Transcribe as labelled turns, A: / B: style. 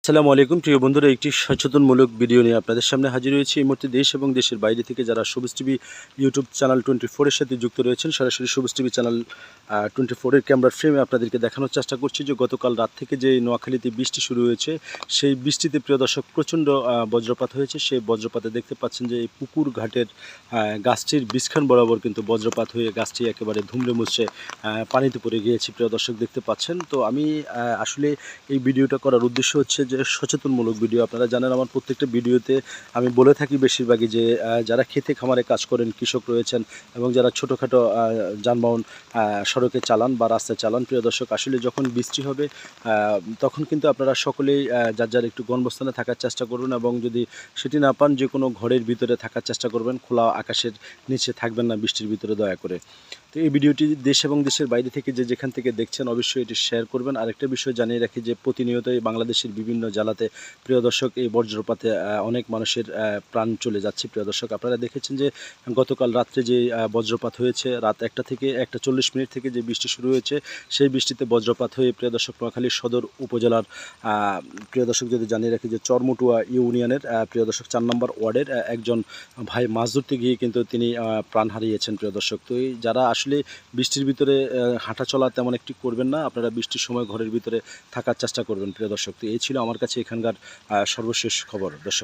A: আসসালামু আলাইকুম প্রিয় বন্ধুরা, একটি সচেতনমূলক ভিডিও নিয়ে আপনাদের সামনে হাজির হয়েছি। এই মুহূর্তে দেশ এবং দেশের বাইরে থেকে যারা সবুজ টিভি ইউটিউব চ্যানেল 24 এর সাথে যুক্ত রয়েছেন, সরাসরি সবুজ টিভি চ্যানেল 24 এর ক্যামেরার ফ্রেমে আপনাদেরকে দেখানোর চেষ্টা করছি যে গতকাল রাত থেকে যে নোয়াখালীতে বৃষ্টি শুরু হয়েছে, সেই বৃষ্টিতে প্রিয় দর্শক প্রচণ্ড বজ্রপাত হয়েছে। সেই বজ্রপাতে দেখতে পাচ্ছেন যে এই পুকুর ঘাটের গাছটির বীজখান বরাবর কিন্তু বজ্রপাত হয়ে গাছটি একেবারে ধুমড়ে মুচড়ে পানিতে পড়ে গিয়েছে। প্রিয় দর্শক দেখতে পাচ্ছেন। তো আমি আসলে এই ভিডিওটা করার উদ্দেশ্য হচ্ছে যে সচেতনমূলক ভিডিও। আপনারা জানেন আমার প্রত্যেকটা ভিডিওতে আমি বলে থাকি বেশিরভাগই যে যারা খেতে খামারে কাজ করেন, কৃষক রয়েছেন এবং যারা ছোটোখাটো যানবাহন সড়কে চালান বা রাস্তায় চালান, প্রিয় দর্শক আসলে যখন বৃষ্টি হবে তখন কিন্তু আপনারা সকলেই যার যার একটু গণবস্থানে থাকার চেষ্টা করুন, এবং যদি সেটি না পান যে কোনো ঘরের ভিতরে থাকার চেষ্টা করবেন, খোলা আকাশের নিচে থাকবেন না বৃষ্টির ভিতরে দয়া করে। তো এই ভিডিওটি দেশ এবং দেশের বাইরে থেকে যে যেখান থেকে দেখছেন অবশ্যই এটি শেয়ার করবেন। আরেকটা বিষয় জানিয়ে রাখি যে প্রতিনিয়তই বাংলাদেশের বিভিন্ন জেলাতে প্রিয় দর্শক এই বজ্রপাতে অনেক মানুষের প্রাণ চলে যাচ্ছে। প্রিয় দর্শক আপনারা দেখেছেন যে গতকাল রাত্রে যে বজ্রপাত হয়েছে, রাত 1টা থেকে 1:40 থেকে যে বৃষ্টি শুরু হয়েছে, সেই বৃষ্টিতে বজ্রপাত হয়ে প্রিয় দর্শক নোয়াখালী সদর উপজেলার প্রিয় দর্শক যদি জানিয়ে রাখি যে চরমটুয়া ইউনিয়নের প্রিয় দর্শক 4 নম্বর ওয়ার্ডের একজন ভাই মাছ ধরতে গিয়ে কিন্তু তিনি প্রাণ হারিয়েছেন। প্রিয় দর্শক, তো এই যারা আসলে বৃষ্টির ভিতরে হাঁটা চলা তেমন একটি করবেন না, আপনারা বৃষ্টির সময় ঘরের ভিতরে থাকার চেষ্টা করবেন। প্রিয় দর্শক, তো এই ছিল আমার কাছে এখানকার সর্বশেষ খবর। দর্শক।